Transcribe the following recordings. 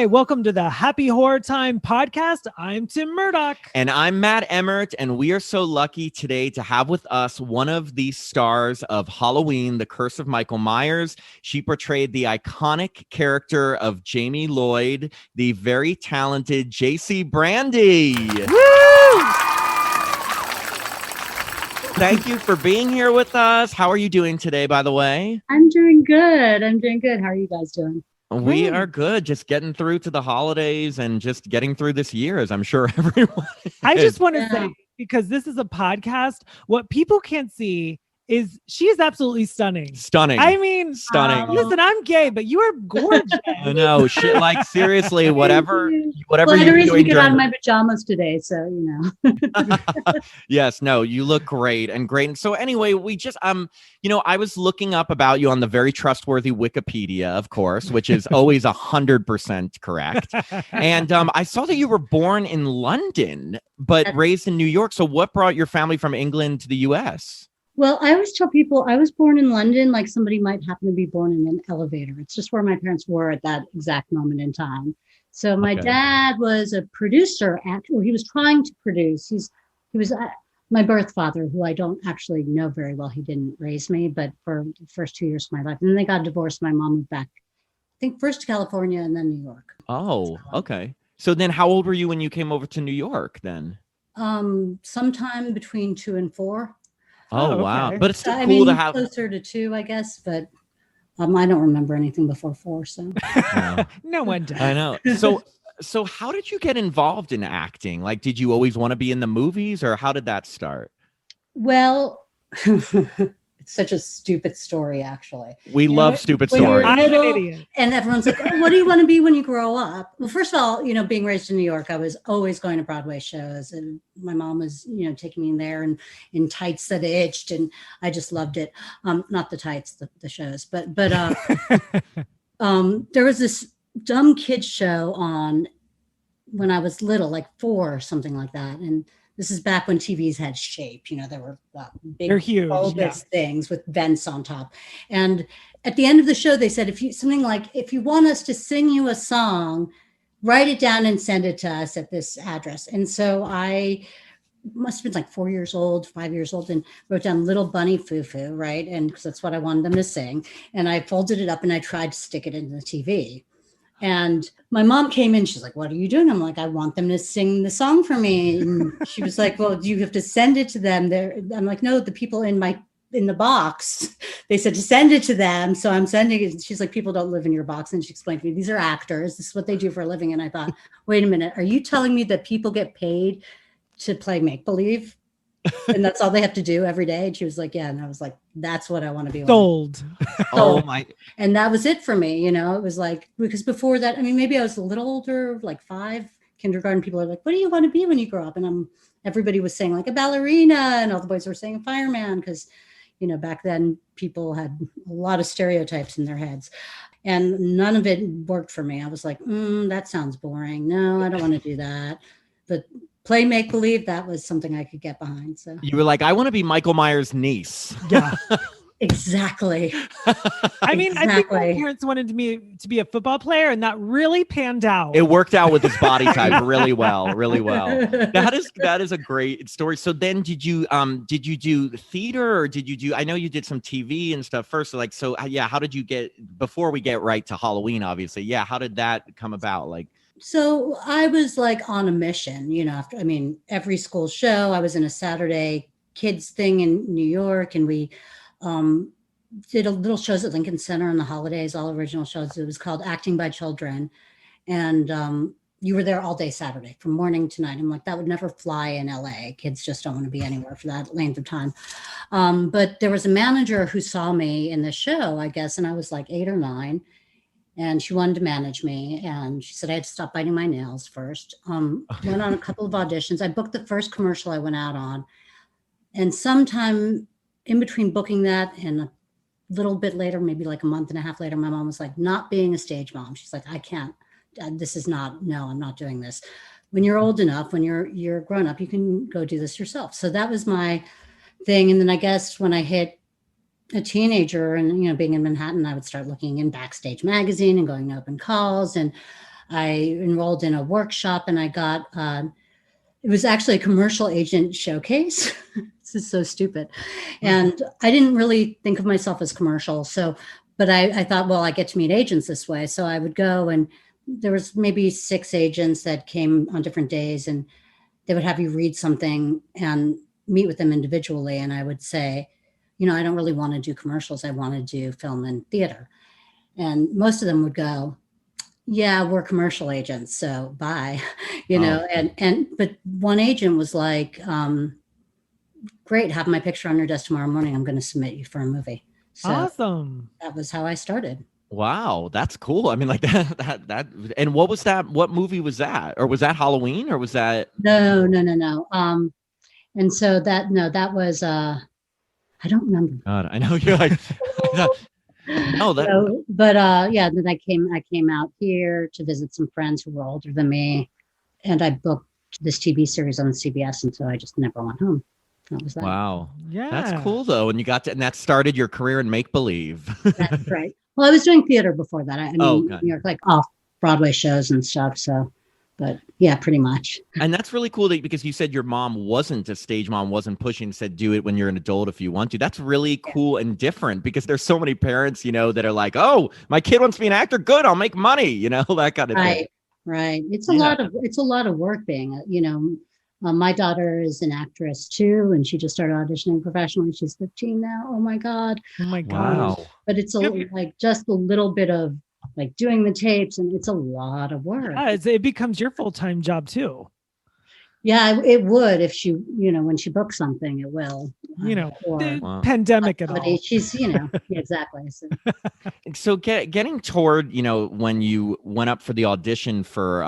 Hi, welcome to the Happy Horror Time podcast. I'm Tim Murdoch. And I'm Matt Emmert, and we are so lucky today to have with us one of the stars of Halloween, The Curse of Michael Myers. She portrayed the iconic character of Jamie Lloyd, the very talented JC Brandy. Woo! Thank you for being here with us. How are you doing today, by the way? I'm doing good. How are you guys doing? We are good. Just getting through to the holidays and just getting through this year, as I'm sure everyone is. I just want to say, because this is a podcast, what people can't see is she is absolutely stunning. Stunning. I mean, stunning. Listen, I'm gay, but you are gorgeous. I know. Shit, like seriously, whatever Well, I had a you're reason to doing get out of during my pajamas today, so you know. Yes, no, you look great and great. And so anyway, we just I was looking up about you on the very trustworthy Wikipedia, of course, which is always 100% correct. And I saw that you were born in London, but raised in New York. So what brought your family from England to the US? Well, I always tell people I was born in London, like somebody might happen to be born in an elevator. It's just where my parents were at that exact moment in time. So my dad was a producer, he was trying to produce. He was my birth father, who I don't actually know very well. He didn't raise me, but for the first 2 years of my life. And then they got divorced. My mom moved back, I think first to California and then New York. Oh, okay. So then how old were you when you came over to New York then? Sometime between 2 and 4. Oh, wow. Okay. But it's still cool to have closer to 2, I guess, but I don't remember anything before 4, so. No one does. I know. So how did you get involved in acting? Like, did you always want to be in the movies, or how did that start? Well, it's such a stupid story, actually. We love stupid When you're stories. I'm an little, idiot. And everyone's like, oh, what do you want to be when you grow up? Well, first of all, being raised in New York, I was always going to Broadway shows, and my mom was, taking me in there and in tights that itched, and I just loved it. Not the tights, the shows, but there was this dumb kids show on when I was little, like 4 or something like that. And this is back when TVs had shape, there were They're big huge, bulbous things with vents on top. And at the end of the show, they said, if you want us to sing you a song, write it down and send it to us at this address. And so I must have been like 4 years old, 5 years old, and wrote down Little Bunny Foo Foo, right? And because that's what I wanted them to sing. And I folded it up and I tried to stick it into the TV. And my mom came in, she's like, what are you doing? I'm like, I want them to sing the song for me. And she was like, well, you have to send it to them. I'm like, no, the people in the box, they said to send it to them. So I'm sending it. She's like, people don't live in your box. And she explained to me, these are actors. This is what they do for a living. And I thought, wait a minute, are you telling me that people get paid to play make-believe? And that's all they have to do every day? And she was like, yeah. And I was like, that's what I want to be. Sold. Oh my. And that was it for me. It was like, because before that, maybe I was a little older, like 5, kindergarten. People are like, what do you want to be when you grow up? And everybody was saying like a ballerina, and all the boys were saying a fireman. Because, back then people had a lot of stereotypes in their heads, and none of it worked for me. I was like, that sounds boring. No, I don't want to do that. But play make-believe, that was something I could get behind. So You were like, I want to be Michael Myers' niece. Yeah. exactly. I mean, I think my parents wanted me to be a football player, and that really panned out. It worked out with his body type really well, really well. That is a great story. So then did you do theater, or did you do, I know you did some TV and stuff first. So how did you before we get right to Halloween, obviously, how did that come about? Like, So I was like on a mission, every school show. I was in a Saturday kids thing in New York, and we did a little shows at Lincoln Center on the holidays, all original shows. It was called Acting by Children. And you were there all day Saturday from morning to night. I'm like, that would never fly in LA. Kids just don't want to be anywhere for that length of time. But there was a manager who saw me in the show, I guess, and I was like 8 or 9. And she wanted to manage me. And she said I had to stop biting my nails first. Went on a couple of auditions. I booked the first commercial I went out on. And sometime in between booking that and a little bit later, maybe like a month and a half later, my mom was like, not being a stage mom. She's like, I can't, I'm not doing this. When you're old enough, when you're grown up, you can go do this yourself. So that was my thing. And then I guess when I hit a teenager and, being in Manhattan, I would start looking in Backstage magazine and going to open calls. And I enrolled in a workshop, and I got, it was actually a commercial agent showcase. This is so stupid. And I didn't really think of myself as commercial. So, but I thought, well, I get to meet agents this way. So I would go, and there was maybe 6 agents that came on different days, and they would have you read something and meet with them individually. And I would say, I don't really want to do commercials. I want to do film and theater. And most of them would go, yeah, we're commercial agents, so bye, but one agent was like, great, have my picture on your desk tomorrow morning. I'm going to submit you for a movie. So awesome. That was how I started. Wow, that's cool. I mean, like that. And what was that? What movie was that? Or was that Halloween? Or was that? No. And so that was, I don't remember. God, I know you're like, no, that. So, but then I came out here to visit some friends who were older than me, and I booked this TV series on CBS, and so I just never went home. That was that. Wow. Yeah. That's cool though. And and that started your career in make believe. That's right. Well, I was doing theater before that. I mean, okay. New York, like off Broadway shows and stuff. So, but yeah, pretty much. And that's really cool because you said your mom wasn't a stage mom, wasn't pushing, said, do it when you're an adult if you want to. That's really cool and different, because there's so many parents, that are like, oh, my kid wants to be an actor. Good. I'll make money, that kind of thing. Right. It's a lot of work being, my daughter is an actress too, and she just started auditioning professionally. She's 15 now. Oh my God. Wow. But it's like just a little bit of like doing the tapes, and it's a lot of work. Yeah, it becomes your full-time job too. Yeah, it would if she, when she books something, it will. The pandemic and all. She's, exactly. So getting toward, when you went up for the audition for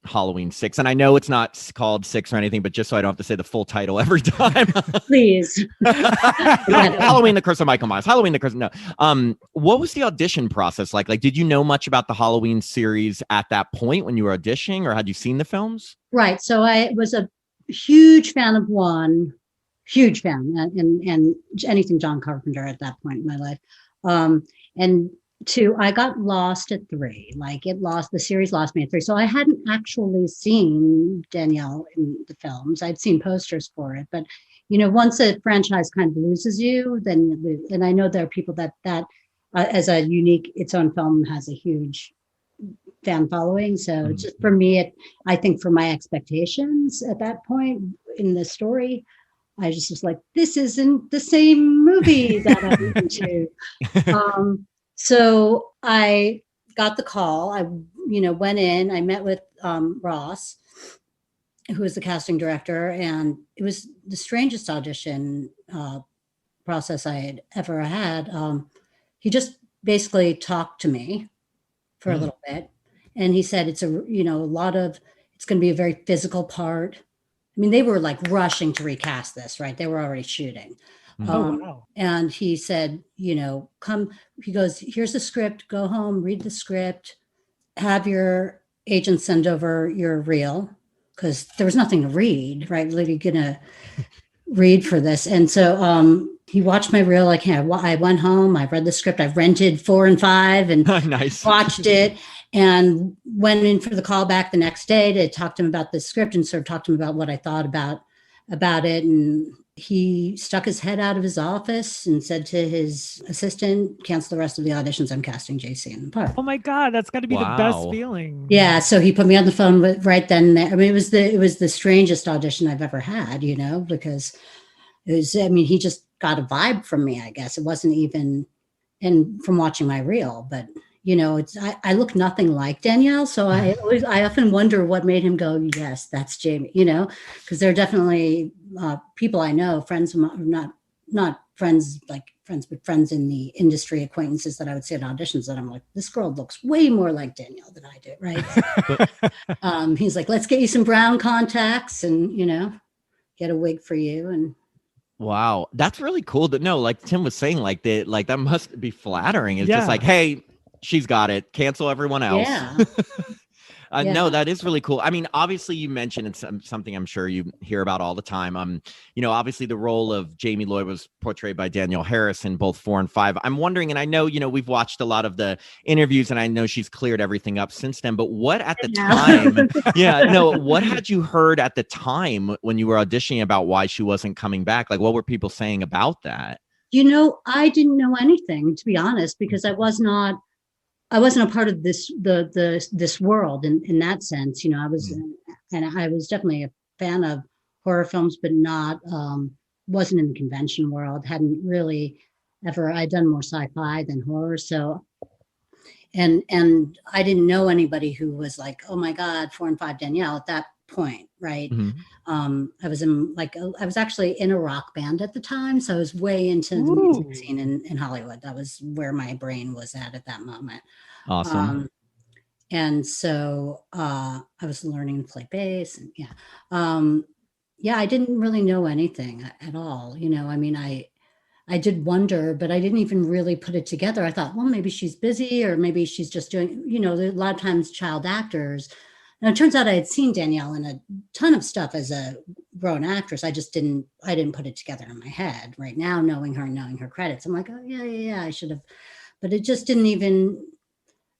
Halloween 6, and I know it's not called 6 or anything, but just so I don't have to say the full title every time. Please. Halloween, the Curse of Michael Myers. Halloween, the Curse. No. What was the audition process like? Like, did you know much about the Halloween series at that point when you were auditioning, or had you seen the films? Right. So I was a huge fan of 1, huge fan, and anything John Carpenter at that point in my life. And 2, I got lost at 3. Like the series lost me at 3. So I hadn't actually seen Danielle in the films. I'd seen posters for it, but once a franchise kind of loses you, then, and I know there are people that as a unique, its own film has a huge fan following. So just for me, I think for my expectations at that point in the story, I just was like, this isn't the same movie that I'm into. So I got the call. I, went in, I met with Ross, who was the casting director, and it was the strangest audition process I had ever had. He just basically talked to me for a little bit. And he said, it's it's going to be a very physical part. I mean, they were like rushing to recast this, right? They were already shooting. Wow. And he said, come, he goes, here's the script, go home, read the script, have your agent send over your reel, because there was nothing to read, right? Literally gonna read for this. And so he watched my reel. Like, I went home, I read the script, I rented 4 and 5 and nice. Watched it, and went in for the call back the next day to talk to him about the script and sort of talk to him about what I thought about it. And he stuck his head out of his office and said to his assistant, cancel the rest of the auditions. I'm casting JC in the part. Oh my God, that's got to be the best feeling. Yeah. So he put me on the phone right then and there. I mean, it was the strangest audition I've ever had, because it was, he just got a vibe from me, I guess. It wasn't even, and from watching my reel, but I look nothing like Danielle. So I often wonder what made him go, yes, that's Jamie, because there are definitely people I know, friends, not friends, like friends, but friends in the industry, acquaintances that I would see at auditions that I'm like, this girl looks way more like Danielle than I do. Right. He's like, let's get you some brown contacts and, get a wig for you. And wow, that's really cool to know. Like Tim was saying, like that must be flattering. It's just like, hey, she's got it. Cancel everyone else. Yeah. No, that is really cool. I mean, obviously you mentioned it's something I'm sure you hear about all the time. Obviously the role of Jamie Lloyd was portrayed by Danielle Harris in both 4 and 5. I'm wondering, and I know, we've watched a lot of the interviews and I know she's cleared everything up since then, but what at the time, what had you heard at the time when you were auditioning about why she wasn't coming back? Like, what were people saying about that? I didn't know anything, to be honest, because I wasn't a part of this world in that sense. I was, and I was definitely a fan of horror films, but not, wasn't in the convention world, hadn't really ever, I'd done more sci-fi than horror. So, and I didn't know anybody who was like, oh my God, 4 and 5 Danielle at that point. Right. I was actually in a rock band at the time. So I was way into the music scene in Hollywood. That was where my brain was at that moment. Awesome. And so I was learning to play bass and I didn't really know anything at all. I did wonder, but I didn't even really put it together. I thought, well, maybe she's busy or maybe she's just doing, a lot of times child actors. And it turns out I had seen Danielle in a ton of stuff as a grown actress. I didn't put it together in my head. Right now, knowing her credits, I'm like, oh yeah, I should have. But it just didn't even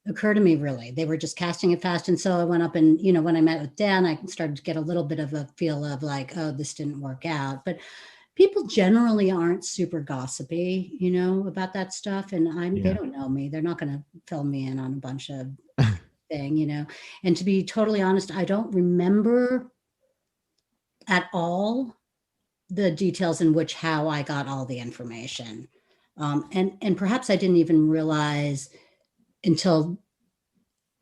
occur to me, really. They were just casting it fast. And so I went up and, when I met with Dan, I started to get a little bit of a feel of like, oh, this didn't work out. But people generally aren't super gossipy, about that stuff. And they don't know me. They're not going to fill me in on a bunch of thing, and to be totally honest, I don't remember at all the details in which how I got all the information. And perhaps I didn't even realize until,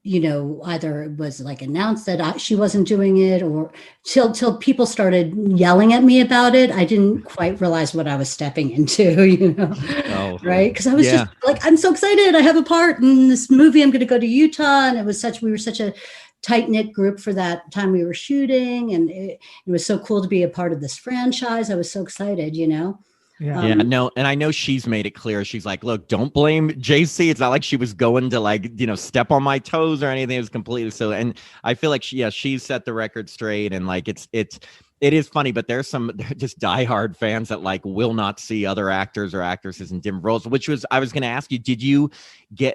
either it was like announced that she wasn't doing it or till people started yelling at me about it. I didn't quite realize what I was stepping into, right? Because I was just like, I'm so excited. I have a part in this movie. I'm going to go to Utah. And we were such a tight knit group for that time we were shooting. And it was so cool to be a part of this franchise. I was so excited, No, and I know she's made it clear. She's like, look, don't blame JC. It's not like she was going to step on my toes or anything. It was completely so. And I feel like she's set the record straight. And like, it is funny, but there's some just diehard fans that like will not see other actors or actresses in different roles, I was going to ask you, did you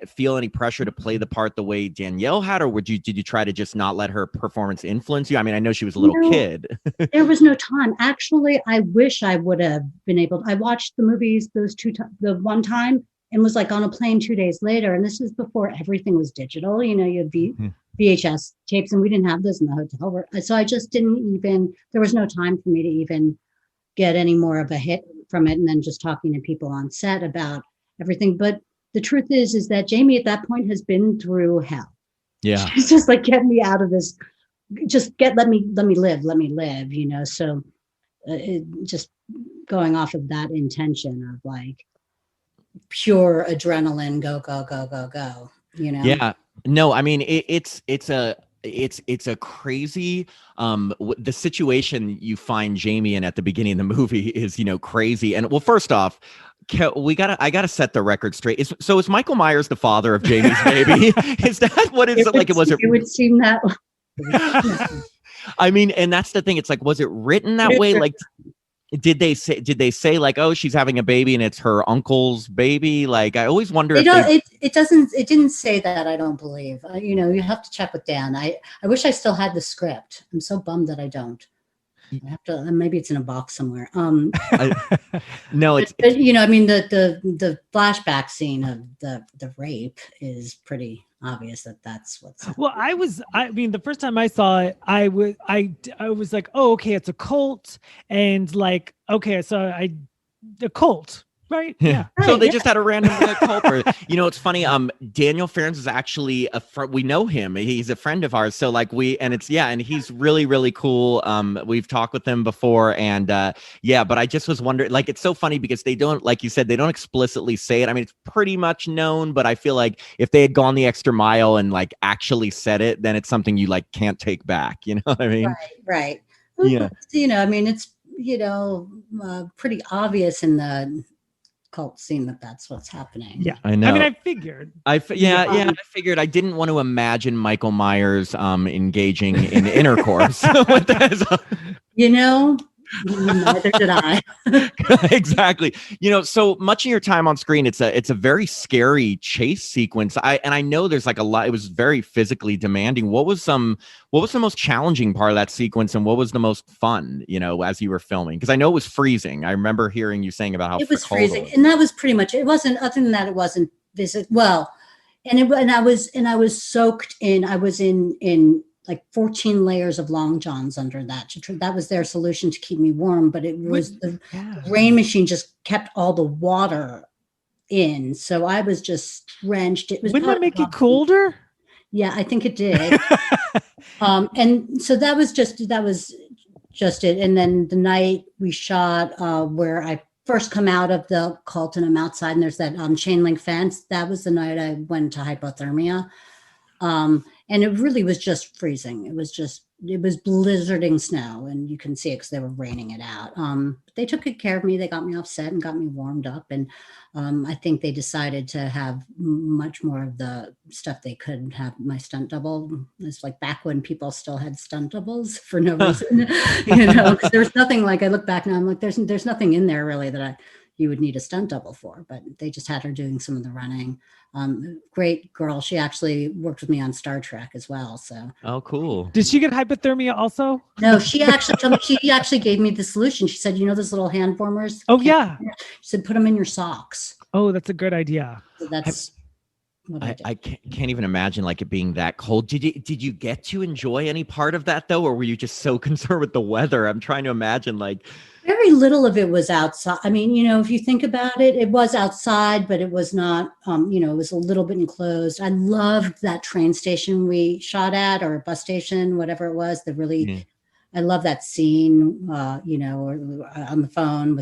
feel any pressure to play the part the way Danielle had, or did you try to just not let her performance influence you? I mean, I know she was a little kid. There was no time. Actually, I wish I would have been able I watched the movies the one time and was like on a plane 2 days later. And this is before everything was digital. You had VHS tapes, and we didn't have those in the hotel. So I just there was no time for me to even get any more of a hit from it. And then just talking to people on set about everything. But the truth is that Jamie at that point has been through hell. Yeah. She's just like, get me out of this. Let me live. So just going off of that intention of like pure adrenaline, go, go, go, go, go, Yeah. No, I mean, it's a crazy, the situation you find Jamie in at the beginning of the movie is, crazy. And well, first off, I gotta set the record straight. Is Michael Myers the father of Jamie's baby? Is that what it's like? It would seem that. I mean, and that's the thing. It's like, was it written that way? Like, did they say like, oh, she's having a baby and it's her uncle's baby? Like, I always wonder it didn't say that. I don't believe, you have to check with Dan. I wish I still had the script. I'm so bummed that I don't. I have to, maybe it's in a box somewhere. No, but, the flashback scene of the rape is pretty obvious that's what's happening. Well, the first time I saw it, I was like, oh, okay, it's a cult, and like, okay, so the cult, right? Yeah. So they just had a random cult. It's funny. Daniel Ferens is actually we know him. He's a friend of ours. So like and he's really, really cool. We've talked with him before, and but I just was wondering, like, it's so funny because they don't, like you said, they don't explicitly say it. I mean, it's pretty much known, but I feel like if they had gone the extra mile and like actually said it, then it's something you like can't take back. You know what I mean? Right. Yeah. It's pretty obvious in the cult scene that that's what's happening. Yeah, I know. I mean, I figured. I figured. I didn't want to imagine Michael Myers engaging in intercourse with this. Neither did I. Exactly. So much of your time on screen, it's a very scary chase sequence. I know there's like a lot. It was very physically demanding. What was the most challenging part of that sequence, and what was the most fun? As you were filming, because I know it was freezing. I remember hearing you saying about how it was cold freezing, it was. and that was pretty much it. Wasn't other than that, it wasn't well, and I was soaked in. I was in like 14 layers of long johns under that. That was their solution to keep me warm, but it was the rain machine just kept all the water in. So I was just drenched. It was. Wouldn't that make it colder? Yeah, I think it did. And so that was just it. And then the night we shot where I first come out of the cult and I'm outside and there's that chain link fence. That was the night I went to hypothermia. And it really was just freezing. It was blizzarding snow, and you can see it because they were raining it out. But they took good care of me. They got me off set and got me warmed up. And I think they decided to have much more of the stuff they could have. My stunt double. It's like back when people still had stunt doubles for no reason, because there's nothing like, I look back now, I'm like, there's nothing in there really that you would need a stunt double for, but they just had her doing some of the running. Great girl. She actually worked with me on Star Trek as well. So. Oh, cool. Did she get hypothermia also? No, she actually told me, she actually gave me the solution. She said, those little hand warmers. Oh yeah. She said, put them in your socks. Oh, that's a good idea. So that's what I did. I can't even imagine like it being that cold. Did you get to enjoy any part of that though, or were you just so concerned with the weather? I'm trying to imagine like. Very little of it was outside. I mean, if you think about it, it was outside, but it was not, it was a little bit enclosed. I loved that train station we shot at, or bus station, whatever it was. I love that scene, or on the phone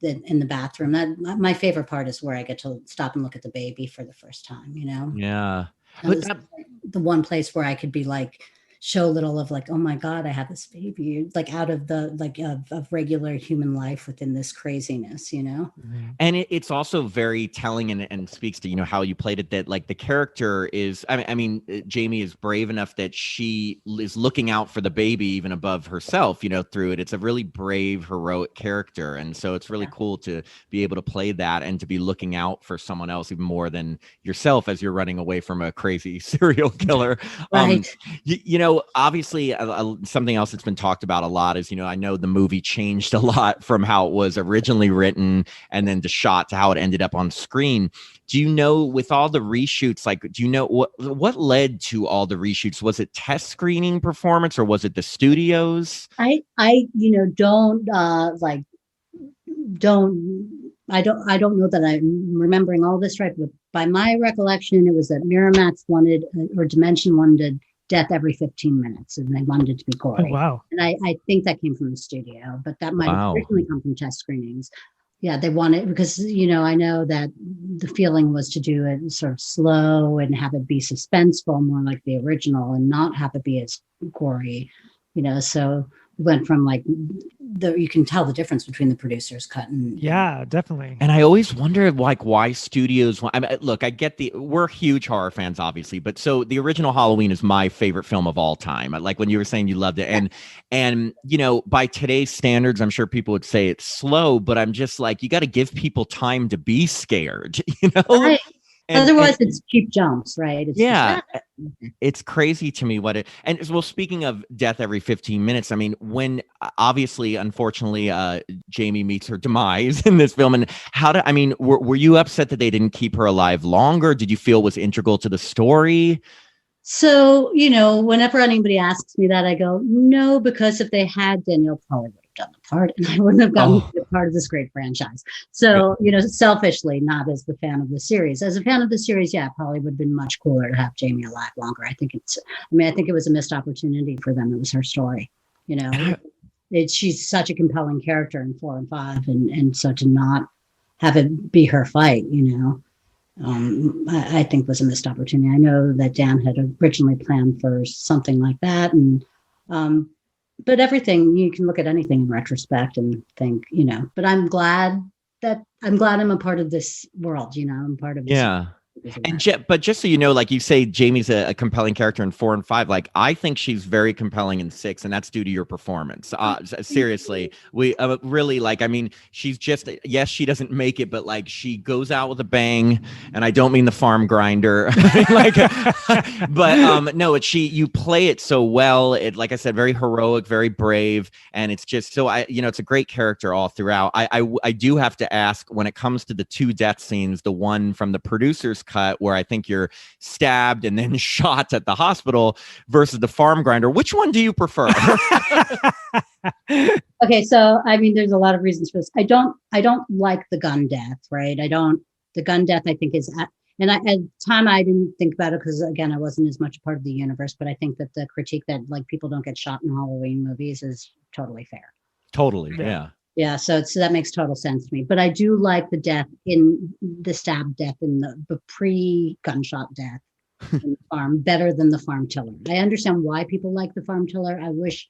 in the bathroom. My favorite part is where I get to stop and look at the baby for the first time, Yeah. The one place where I could be like, show a little of like, oh my God, I have this baby, like out of the of regular human life within this craziness, And it's also very telling and speaks to how you played it, that like the character is, I mean Jamie is brave enough that she is looking out for the baby even above herself, through it. It's a really brave, heroic character, and so it's really cool to be able to play that and to be looking out for someone else even more than yourself as you're running away from a crazy serial killer. Right. Obviously something else that's been talked about a lot is, I know the movie changed a lot from how it was originally written and then to shot to how it ended up on screen. Do you know, with all the reshoots, like, do you know what led to all the reshoots? Was it test screening performance or was it the studios? I don't know that I'm remembering all this right, but by my recollection, it was that Miramax wanted, or Dimension wanted, death every 15 minutes, and they wanted it to be gory. Oh, wow. And I think that came from the studio, but that might have originally come from test screenings. Yeah, they wanted, because, I know that the feeling was to do it sort of slow and have it be suspenseful, more like the original, and not have it be as gory, so we went from like you can tell the difference between the producer's cut and. Yeah, definitely. And I always wondered like why studios, I mean, look, I get we're huge horror fans, obviously, but so the original Halloween is my favorite film of all time. Like when you were saying you loved it, and by today's standards, I'm sure people would say it's slow, but I'm just like, you got to give people time to be scared, Right. Otherwise, it's cheap jumps, right? It's crazy to me well, speaking of death every 15 minutes, I mean, when obviously, unfortunately, Jamie meets her demise in this film, and were you upset that they didn't keep her alive longer? Did you feel it was integral to the story? So, whenever anybody asks me that, I go, no, because if they had, Danielle probably would have done the part and I wouldn't have gotten to be a part of this great franchise. So, selfishly, not as the fan of the series. As a fan of the series, yeah, it probably would have been much cooler to have Jamie alive longer. I think it was a missed opportunity for them. It was her story, she's such a compelling character in 4 and 5. And so to not have it be her fight, I think was a missed opportunity. I know that Dan had originally planned for something like that, and but everything, you can look at anything in retrospect and think, but I'm glad I'm glad I'm a part of this world. I'm part of this. Yeah. And but just so you know, like you say, Jamie's a compelling character in 4 and 5. Like I think she's very compelling in 6, and that's due to your performance. Seriously, we really like. I mean, she's just yes, she doesn't make it, but like she goes out with a bang. And I don't mean the farm grinder, like, but no, you play it so well. It, like I said, very heroic, very brave, and it's just so it's a great character all throughout. I do have to ask, when it comes to the 2 death scenes, the one from the producer's cut where I think you're stabbed and then shot at the hospital versus the farm grinder, which one do you prefer? Okay, so I mean, there's a lot of reasons for this. I don't like the gun death, right? The gun death I think is, and at the time I didn't think about it because again I wasn't as much part of the universe, but I think that the critique that like people don't get shot in Halloween movies is totally fair. Totally, yeah. Yeah, so that makes total sense to me. But I do like the death in the stab death in the pre-gunshot death in the farm better than the farm tiller. I understand why people like the farm tiller. I wish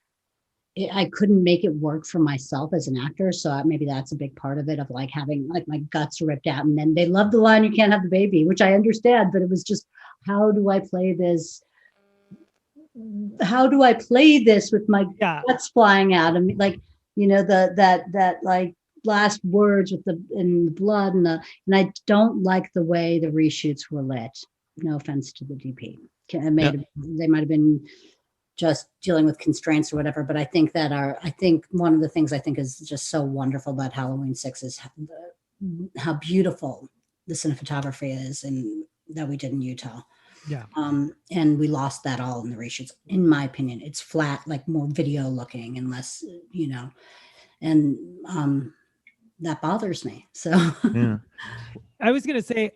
I couldn't make it work for myself as an actor. So maybe that's a big part of it, of like having like my guts ripped out. And then they love the line, "You can't have the baby," which I understand, but it was just, how do I play this? How do I play this with my guts flying out? I mean, like, that like last words with the blood and I don't like the way the reshoots were lit. No offense to the DP. They might have been just dealing with constraints or whatever, but I think one of the things I think is just so wonderful about Halloween 6 is how beautiful the Cine Photography is, and that we did in Utah. Yeah. And we lost that all in the reshoots. In my opinion, it's flat, like more video looking and less, and that bothers me. So yeah. I was going to say,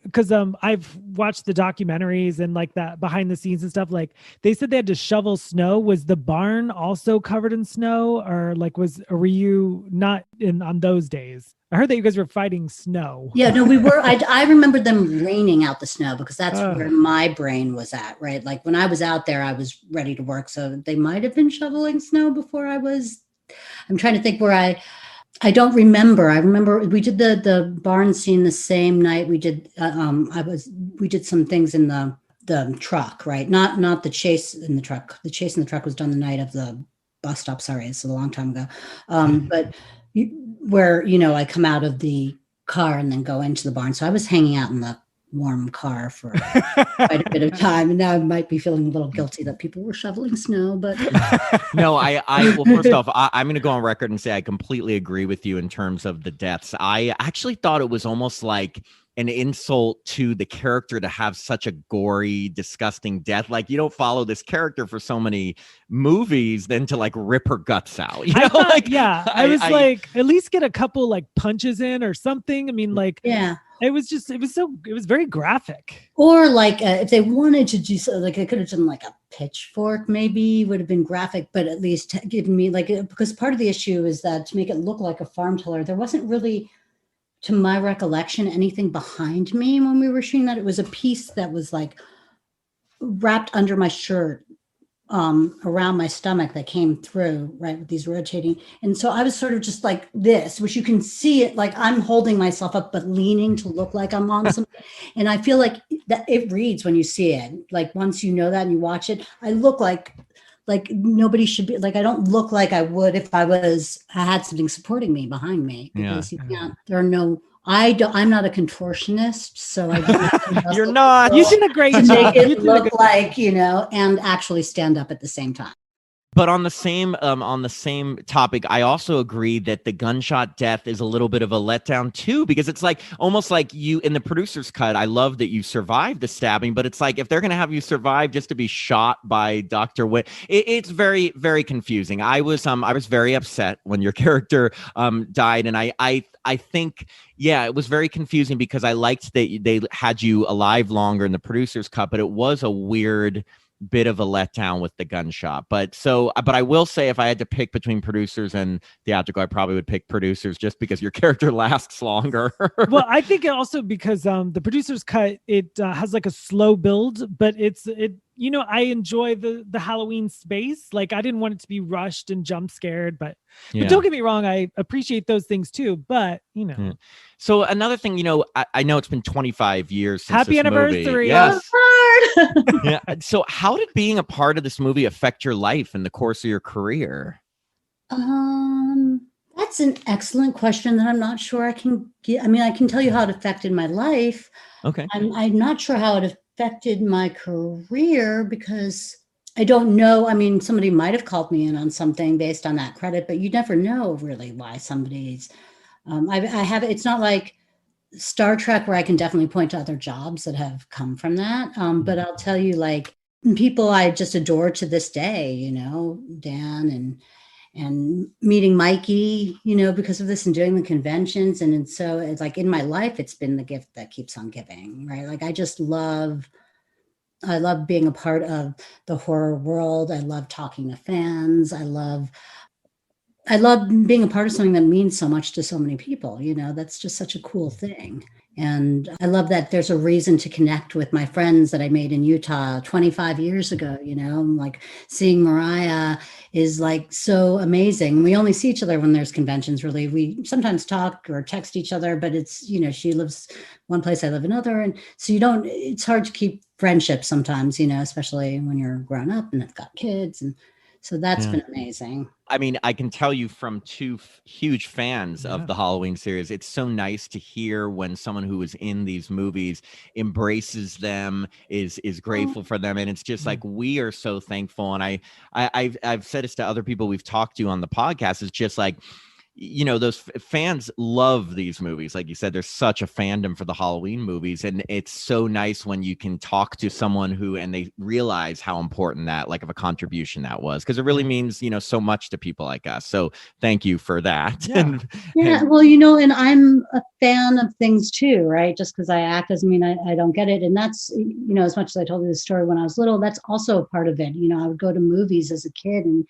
because I've watched the documentaries and like that behind the scenes and stuff, like they said they had to shovel snow. Was the barn also covered in snow, or like were you not on those days? I heard that you guys were fighting snow. Yeah, no, we were. I remember them raining out the snow because that's where my brain was at, right? Like when I was out there, I was ready to work. So they might have been shoveling snow before I'm trying to think where I don't remember. I remember we did the barn scene the same night we did. We did some things in the truck, right? Not the chase in the truck. The chase in the truck was done the night of the bus stop. Sorry, it's a long time ago. But where I come out of the car and then go into the barn. So I was hanging out in the warm car for quite a bit of time, and now I might be feeling a little guilty that people were shoveling snow, but no, well, first off, I'm going to go on record and say I completely agree with you in terms of the deaths. I actually thought it was almost like an insult to the character to have such a gory, disgusting death. Like, you don't follow this character for so many movies than to like rip her guts out. I was like, at least get a couple like punches in or something. I mean, like, yeah. It was very graphic. Or like if they wanted to do so, like they could have done like a pitchfork, maybe would have been graphic, but at least given me like, because part of the issue is that to make it look like a farm tiller, there wasn't really, to my recollection, anything behind me when we were shooting that. It was a piece that was like wrapped under my shirt, around my stomach, that came through, right, with these rotating. And so I was sort of just like this, which you can see it, like I'm holding myself up, but leaning to look like I'm on something. And I feel like that it reads when you see it. Like once you know that and you watch it, I look like nobody should be, like I don't look like I would if I had something supporting me behind me, because you can't, I'm not a contortionist, so I don't You're not. You did a great job. Make it look like, and actually stand up at the same time. But on the same topic, I also agree that the gunshot death is a little bit of a letdown too, because it's like almost like you in the producer's cut. I love that you survived the stabbing, but it's like if they're going to have you survive just to be shot by Dr. Witt, it's very, very confusing. I was very upset when your character died, and I think, yeah, it was very confusing because I liked that they had you alive longer in the producer's cut, but it was a weird bit of a letdown with the gunshot. But I will say, if I had to pick between producers and theatrical, I probably would pick producers just because your character lasts longer. Well, I think it also because the producer's cut, it has like a slow build, but it I enjoy the Halloween space. Like I didn't want it to be rushed and jump scared, but don't get me wrong, I appreciate those things too. But Yeah. So another thing, I know it's been 25 years since happy this anniversary. movie. Yes. Yeah. So how did being a part of this movie affect your life in the course of your career? That's an excellent question that I'm not sure I can get. I mean, I can tell you how it affected my life. Okay. I'm not sure how it affected my career because I don't know. I mean, somebody might have called me in on something based on that credit, but you never know really why somebody's. I have. It's not like Star Trek where I can definitely point to other jobs that have come from that. But I'll tell you, like people I just adore to this day. Dan and meeting Mikey, because of this and doing the conventions. And so it's like in my life, it's been the gift that keeps on giving, right? Like I love being a part of the horror world. I love talking to fans. I love being a part of something that means so much to so many people. That's just such a cool thing. And I love that there's a reason to connect with my friends that I made in Utah 25 years ago. Like seeing Mariah is like so amazing. We only see each other when there's conventions, really. We sometimes talk or text each other, but it's, she lives one place, I live another. And so it's hard to keep friendships sometimes, especially when you're grown up and have got kids. And so that's been amazing. I mean, I can tell you from two huge fans of the Halloween series, it's so nice to hear when someone who is in these movies embraces them, is grateful for them. And it's just like, we are so thankful. And I've said this to other people we've talked to on the podcast. It's just like, those fans love these movies. Like you said, there's such a fandom for the Halloween movies. And it's so nice when you can talk to someone and they realize how important that, like, of a contribution that was. Because it really means, so much to people like us. So thank you for that. Yeah. Well, and I'm a fan of things too, right? Just because I act doesn't mean I don't get it. And that's, as much as I told you the story when I was little, that's also a part of it. I would go to movies as a kid and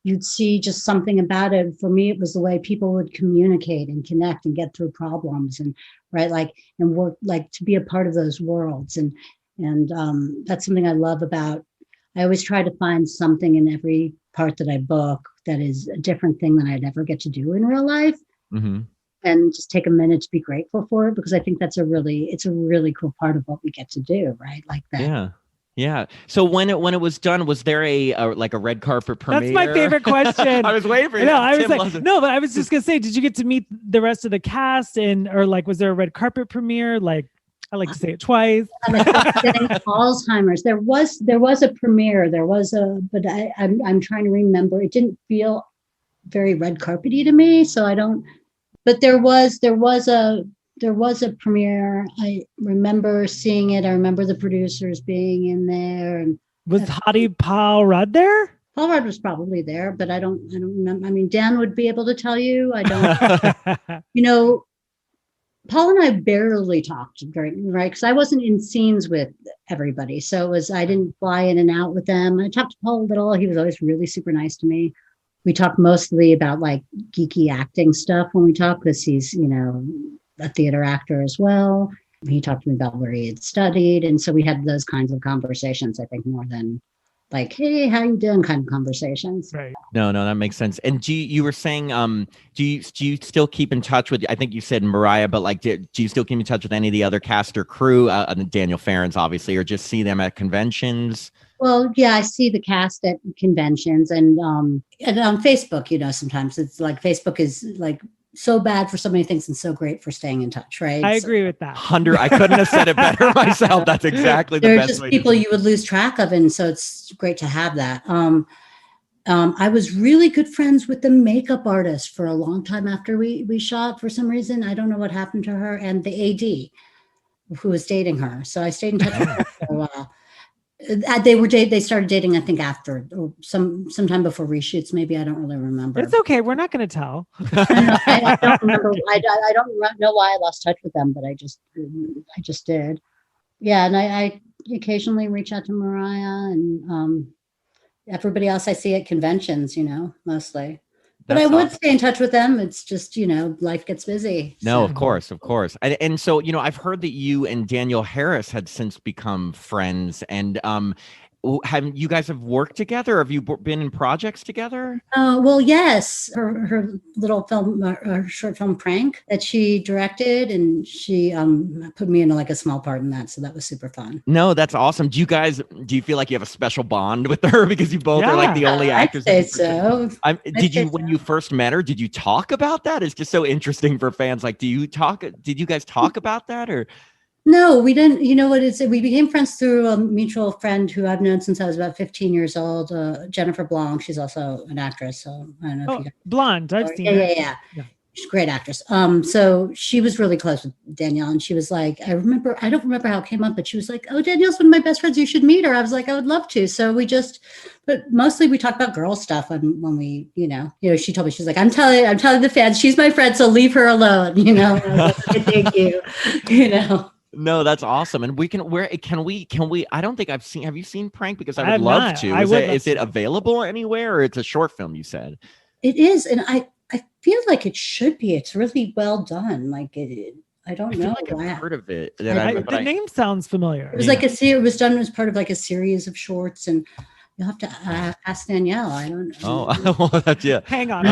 you'd see just something about it. For me, it was the way people would communicate and connect and get through problems and and work, like to be a part of those worlds. And that's something I love about, I always try to find something in every part that I book that is a different thing than I'd ever get to do in real life. Mm-hmm. And just take a minute to be grateful for it, because I think it's a really cool part of what we get to do. Right. Like that. Yeah. Yeah. So when it was done, was there a red carpet premiere? That's my favorite question. I was waiting for you. No, I was like, no, but I was just gonna say, did you get to meet the rest of the cast was there a red carpet premiere? Like, I like to say it twice. Getting Alzheimer's. There was a premiere. But I'm trying to remember. It didn't feel very red carpety to me, so I don't. But there was a premiere. I remember seeing it. I remember the producers being in there. And was Hottie Paul Rudd there? Paul Rudd was probably there, but I don't remember. I mean, Dan would be able to tell you. I don't. Paul and I barely talked, right? Because I wasn't in scenes with everybody, so I didn't fly in and out with them. I talked to Paul a little. He was always really super nice to me. We talked mostly about like geeky acting stuff when we talked, because he's a theater actor as well. He talked to me about where he had studied. And so we had those kinds of conversations, I think, more than like, hey, how you doing kind of conversations. Right. No, that makes sense. And you were saying, do you still keep in touch with, I think you said Mariah, but like, do you still keep in touch with any of the other cast or crew, Daniel Farrens, obviously, or just see them at conventions? Well, yeah, I see the cast at conventions and on Facebook, sometimes it's like Facebook is like so bad for so many things and so great for staying in touch, right? I agree with that. I couldn't have said it better myself. That's exactly the best way. There are just people you would lose track of, and so it's great to have that. I was really good friends with the makeup artist for a long time after we shot. For some reason, I don't know what happened to her, and the AD who was dating her. So I stayed in touch with her for a while. They started dating, I think, after or sometime before reshoots. Maybe, I don't really remember. It's okay. We're not going to tell. I don't remember. I don't know why I lost touch with them, but I just did. Yeah, and I occasionally reach out to Mariah and everybody else I see at conventions. Mostly. But I would stay in touch with them. It's just, life gets busy. No, of course. And so, I've heard that you and Daniel Harris had since become friends. And have you guys have worked together? Have you been in projects together? Well, yes, her little film, her short film Prank that she directed, and she put me in like a small part in that, so that was super fun. No, that's awesome. Do you feel like you have a special bond with her because you both are like the only actors? I'd say so. When you first met her, did you talk about that? It's just so interesting for fans. Like, did you guys talk about that or? No, we didn't. You know what it's? We became friends through a mutual friend who I've known since I was about 15 years old, Jennifer Blanc. She's also an actress. So I don't know if you Blonde. I've seen her. Yeah. She's a great actress. So she was really close with Danielle, and she was like, I don't remember how it came up, but she was like, "Oh, Danielle's one of my best friends. You should meet her." I was like, "I would love to." So but mostly we talk about girl stuff. And when we, she told me, she's like, I'm telling the fans, she's my friend, so leave her alone. And I was like, thank you. No, that's awesome. And can we, I don't think I've seen, have you seen Prank? Because I would love to. Is it available anywhere, or it's a short film, you said? It is. And I feel like it should be. It's really well done. Like I don't know. Like I've heard of it. The name sounds familiar. It was like it was done as part of like a series of shorts, and you'll have to ask Danielle. I don't know. Oh, well, that's yeah. Hang on.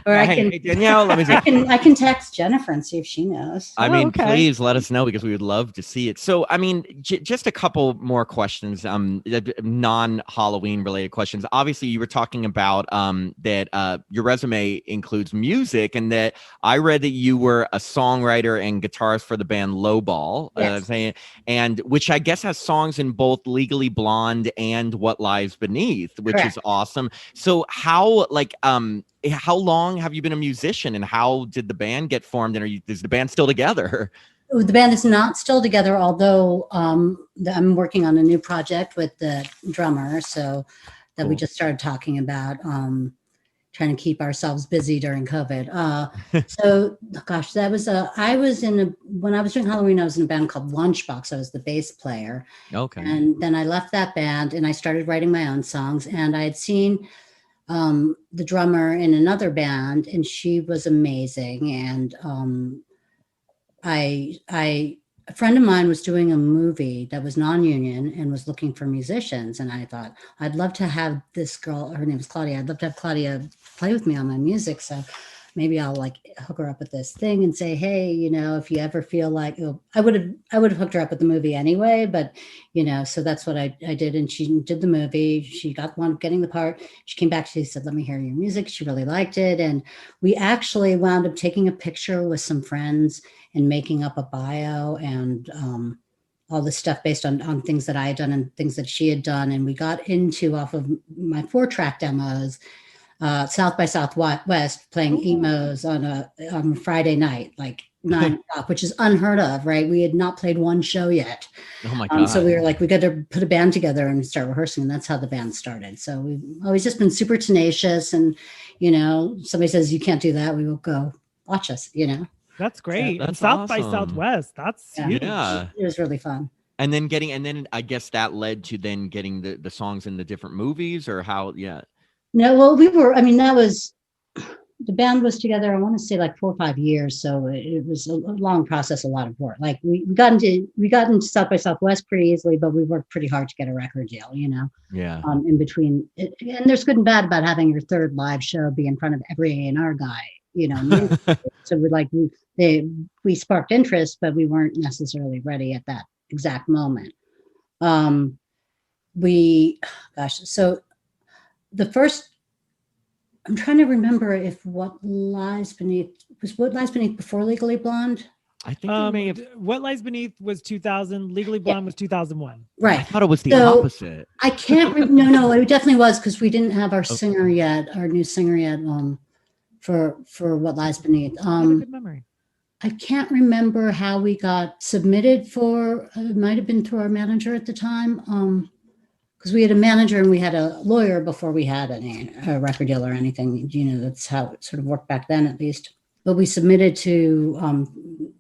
Or hey, Danielle, let me see. I can text Jennifer and see if she knows. I mean, please let us know because we would love to see it. So, I mean, just a couple more questions, non-Halloween related questions. Obviously, you were talking about that your resume includes music, and that I read that you were a songwriter and guitarist for the band Lowball, yes. And which I guess has songs in both Legally Blonde and What Lies Beneath, which Correct. is awesome. So how long have you been a musician, and how did the band get formed, and is the band still together? The band is not still together, although I'm working on a new project with the drummer, so that Cool. we just started talking about trying to keep ourselves busy during COVID. So gosh, that was when I was doing Halloween, I was in a band called Lunchbox. I was the bass player. Okay. And then I left that band and I started writing my own songs, and I had seen the drummer in another band, and she was amazing. And a friend of mine was doing a movie that was non-union and was looking for musicians. And I thought, I'd love to have this girl, her name is Claudia. I'd love to have Claudia play with me on my music. So maybe I'll like hook her up with this thing and say, hey, if you ever feel like, I would have hooked her up with the movie anyway, but so that's what I did. And she did the movie. She wound up getting the part. She came back, she said, let me hear your music. She really liked it. And we actually wound up taking a picture with some friends and making up a bio and all this stuff based on things that I had done and things that she had done. And we got into, off of my 4-track demos, South by Southwest, playing emos on a Friday night, like 9 o'clock, which is unheard of, right? We had not played one show yet. Oh my God. So we were like, we got to put a band together and start rehearsing. And that's how the band started. So we've always just been super tenacious. And, somebody says, you can't do that, we will go watch us, That's great. So, that's South by awesome. Southwest. That's huge. Yeah. It was really fun. And then I guess that led to then getting the songs in the different movies, or how? Yeah. No, well, that was, the band was together, I want to say like 4 or 5 years. So it was a long process, a lot of work. Like we got into South by Southwest pretty easily, but we worked pretty hard to get a record deal, Yeah. In between. And there's good and bad about having your third live show be in front of every A&R guy, So we sparked interest, but we weren't necessarily ready at that exact moment. So the first, I'm trying to remember if What Lies Beneath before Legally Blonde? I think it may have. What Lies Beneath was 2000. Legally Blonde was 2001. Right. I thought it was the opposite. I can't. No, it definitely was, because we didn't have our singer yet, our new singer yet. For What Lies Beneath. I have a good memory. I can't remember how we got submitted for. It might have been through our manager at the time. Because we had a manager and we had a lawyer before we had a record deal or anything. That's how it sort of worked back then, at least. But we submitted to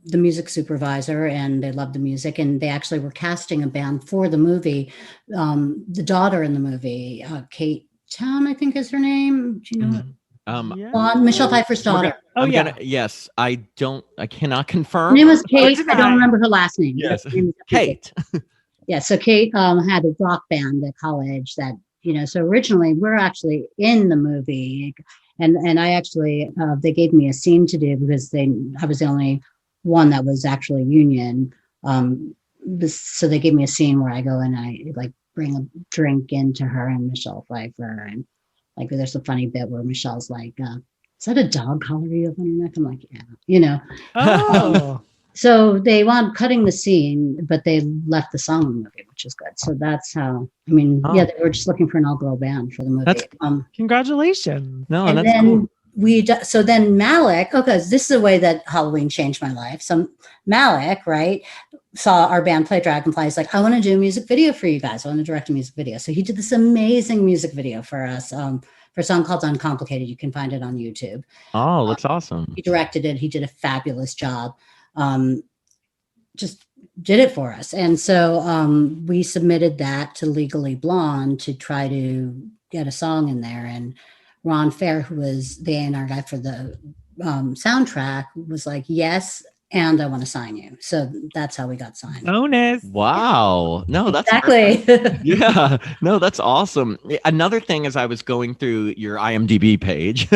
the music supervisor, and they loved the music. And they actually were casting a band for the movie. The daughter in the movie, Kate Town, I think is her name. Do you know? Mm-hmm. Michelle Pfeiffer's daughter. Yes, I cannot confirm. Her name was Kate. I don't remember her last name. Yes, Kate. Yeah, so Kate had a rock band at college that, so originally we're actually in the movie, and I actually they gave me a scene to do because I was the only one that was actually union. So they gave me a scene where I go and I like bring a drink into her and Michelle Pfeiffer, and like there's a funny bit where Michelle's like, "Is that a dog collar you have on your neck?" I'm like, "Yeah," Oh. So they wound up cutting the scene, but they left the song in the movie, which is good. So that's how, yeah, they were just looking for an all-girl band for the movie. Congratulations. No, and that's then cool. So then Malik, because this is the way that Halloween changed my life. So Malik, right, saw our band play Dragonfly. He's like, I want to do a music video for you guys. I want to direct a music video. So he did this amazing music video for us, for a song called Uncomplicated. You can find it on YouTube. Oh, that's awesome. He directed it. He did a fabulous job. Just did it for us. And so we submitted that to Legally Blonde to try to get a song in there. And Ron Fair, who was the A&R guy for the soundtrack, was like, yes, and I want to sign you. So that's how we got signed. Bonus. Wow. No, that's exactly. Yeah. No, that's awesome. Another thing, as I was going through your IMDb page,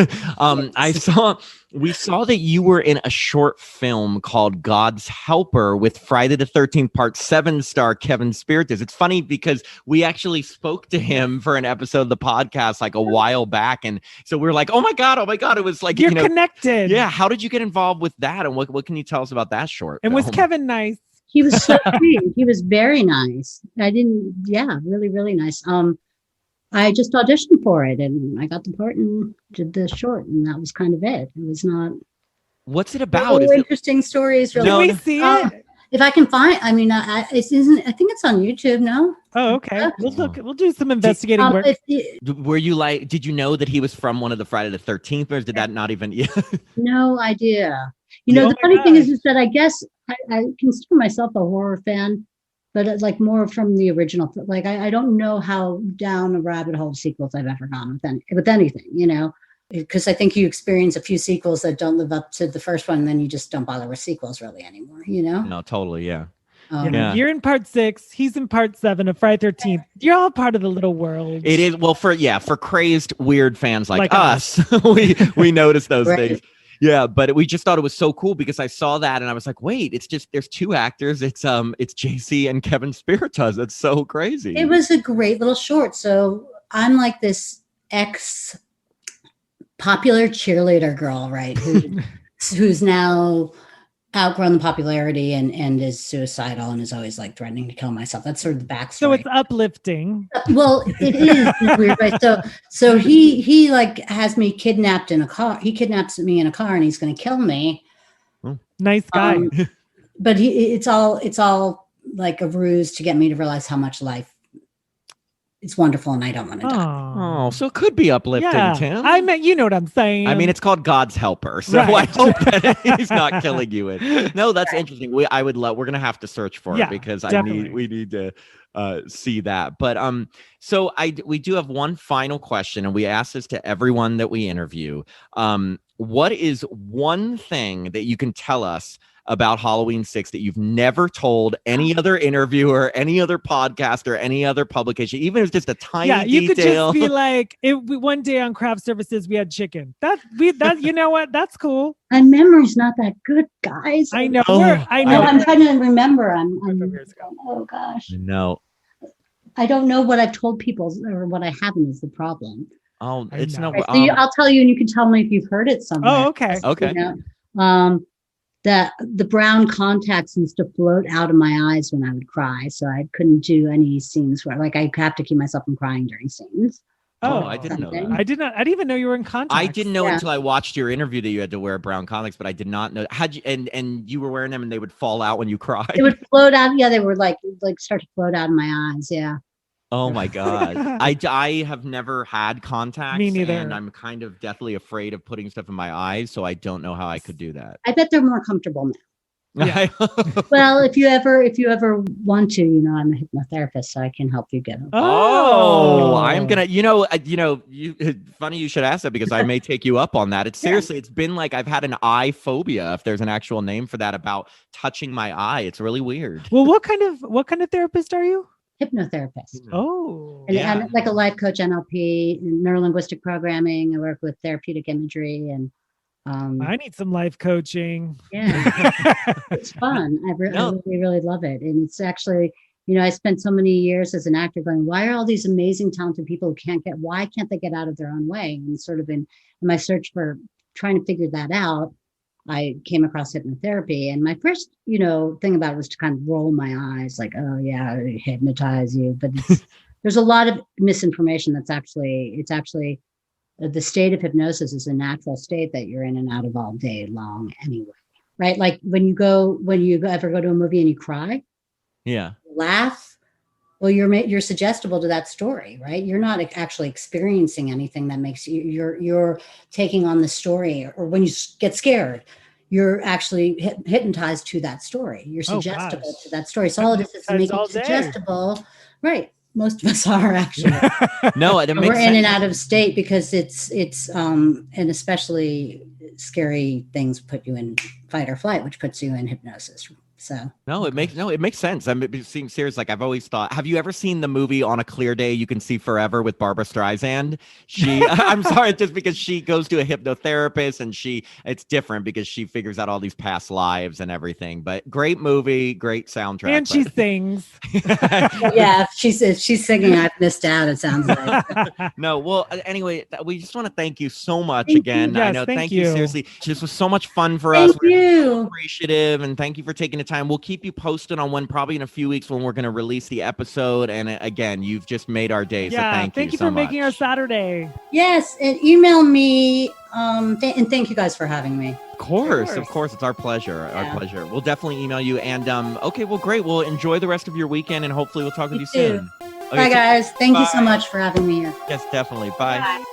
we saw that you were in a short film called God's Helper with Friday the 13th Part 7 star Kevin Spiritus. It's funny because we actually spoke to him for an episode of the podcast like a while back. And so we were like, oh my God. It was like, you're connected. Yeah. How did you get involved with that? And what can you tell us about that short And film? was Kevin nice? He was so sweet. He was very nice. Really, really nice. I just auditioned for it and I got the part and did the short, and that was kind of it. It was not. What's it about? Interesting stories. Really. Can we see it? If I can find, I think it's on YouTube. No. Oh, okay. We'll do some investigating work. Were you like, did you know that he was from one of the Friday the 13th, or did that not even? No idea. The funny thing is that I guess I consider myself a horror fan, but like more from the original. Like I don't know how down a rabbit hole of sequels I've ever gone with anything, because I think you experience a few sequels that don't live up to the first one, and then you just don't bother with sequels really anymore, No, totally, yeah. You're in part 6. He's in part 7 of Friday 13th. You're all part of the little world. It is for crazed weird fans like us. we notice those things. Yeah, but we just thought it was so cool because I saw that and I was like, wait, there's 2 actors. It's JC and Kevin Spiritus. That's so crazy. It was a great little short. So I'm like this popular cheerleader girl, right? Who's now outgrown the popularity and is suicidal and is always like threatening to kill myself. That's sort of the backstory. So it's uplifting. Well, it is weird, right? So he like has me kidnapped in a car. He kidnaps me in a car and he's going to kill me. Nice guy. But it's all like a ruse to get me to realize how much life is wonderful and I don't want to die. Oh, so it could be uplifting, Tim. I mean, you know what I'm saying. I mean, it's called God's Helper, so I hope that he's not killing you. No, that's interesting. We're gonna have to search for it because we need to see that. But so we do have one final question, and we ask this to everyone that we interview. What is one thing that you can tell us about Halloween 6 that you've never told any other interviewer, any other podcast, or any other publication, even if it's just a tiny detail? You could just be like, one day on Craft Services we had chicken. That you know what? That's cool. My memory's not that good, guys. I know. I know. I'm trying to remember. Oh gosh. No. I don't know what I've told people or what I haven't is the problem. Oh, it's no. Right, so I'll tell you, and you can tell me if you've heard it somewhere. Oh, okay. Okay. That the brown contacts used to float out of my eyes when I would cry, so I couldn't do any scenes where, like, I have to keep myself from crying during scenes. Oh, I didn't know that. I didn't even know you were in contacts. I didn't know until I watched your interview that you had to wear brown contacts, but I did not know. Had you and you were wearing them, and they would fall out when you cried. They would float out. Yeah, they were like start to float out of my eyes. Yeah. Oh my God. I have never had contacts. Me neither. And I'm kind of deathly afraid of putting stuff in my eyes, so I don't know how I could do that. I bet they're more comfortable now. Yeah. Well, if you ever want to, I'm a hypnotherapist, so I can help you get them. Oh, I'm gonna, funny you should ask that because I may take you up on that. It's seriously, it's been like I've had an eye phobia, if there's an actual name for that, about touching my eye. It's really weird. Well, what kind of therapist are you? Hypnotherapist. Oh, And like a life coach, NLP, neuro-linguistic programming. I work with therapeutic imagery and I need some life coaching. Yeah, it's fun. I really love it. And it's actually, I spent so many years as an actor going, why are all these amazing, talented people why can't they get out of their own way? And sort of in my search for trying to figure that out, I came across hypnotherapy. And my first, thing about it was to kind of roll my eyes like, oh yeah, I hypnotize you. But there's a lot of misinformation it's actually the state of hypnosis is a natural state that you're in and out of all day long anyway, right? Like when you ever go to a movie and you cry, laugh, well, you're suggestible to that story, right? You're not actually experiencing anything that makes you're taking on the story. Or when you get scared, you're actually hypnotized to that story. You're suggestible to that story. So all it is to make you suggestible, right? Most of us are actually. No, it makes we're sense. in and out of state because it's and especially scary things put you in fight or flight, which puts you in hypnosis. So it makes sense. I'm being serious. Like I've always thought. Have you ever seen the movie On a Clear Day You Can See Forever with Barbara Streisand? I'm sorry, just because she goes to a hypnotherapist and it's different because she figures out all these past lives and everything. But great movie, great soundtrack. And she sings. Yeah, if she's singing, I've missed out. It sounds like. No, well, anyway, we just want to thank you so much again. Yes, I know, thank you. Seriously, this was so much fun for us. Thank you. So appreciative, and thank you for taking the time. We'll keep you posted on when, probably in a few weeks, when we're going to release the episode. And again, you've just made our day. So thank you so for much. making our Saturday. Yes, and email me. And thank you guys for having me. Of course. It's our pleasure. Yeah. Our pleasure. We'll definitely email you. And okay, well, great. We'll enjoy the rest of your weekend, and hopefully we'll talk with you soon. Okay, Bye, guys. Thank you so much for having me here. Yes, definitely. Bye. Bye.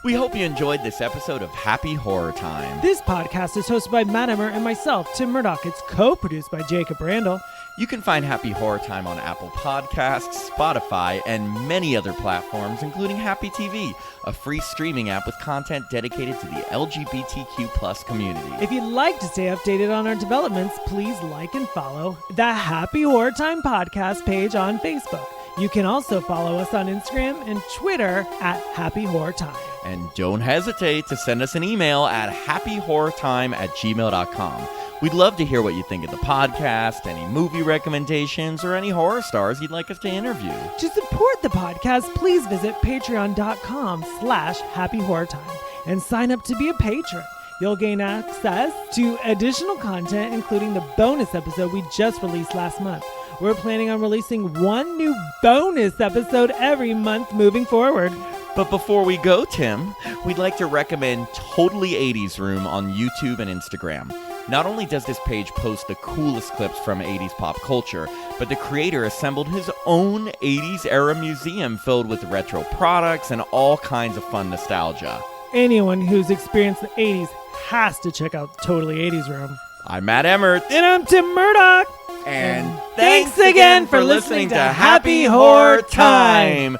We hope you enjoyed this episode of Happy Horror Time. This podcast is hosted by Matt Emmer and myself, Tim Murdoch. It's co-produced by Jacob Randall. You can find Happy Horror Time on Apple Podcasts, Spotify, and many other platforms, including Happy TV, a free streaming app with content dedicated to the LGBTQ+ community. If you'd like to stay updated on our developments, please like and follow the Happy Horror Time podcast page on Facebook. You can also follow us on Instagram and Twitter at Happy Horror Time. And don't hesitate to send us an email at happyhorrortime@gmail.com. We'd love to hear what you think of the podcast, any movie recommendations, or any horror stars you'd like us to interview. To support the podcast, please visit patreon.com/happyhorrortime and sign up to be a patron. You'll gain access to additional content, including the bonus episode we just released last month. We're planning on releasing one new bonus episode every month moving forward. But before we go, Tim, we'd like to recommend Totally 80s Room on YouTube and Instagram. Not only does this page post the coolest clips from 80s pop culture, but the creator assembled his own 80s era museum filled with retro products and all kinds of fun nostalgia. Anyone who's experienced the 80s has to check out Totally 80s Room. I'm Matt Emmert. And I'm Tim Murdoch. And thanks again for listening to Happy Horror Time.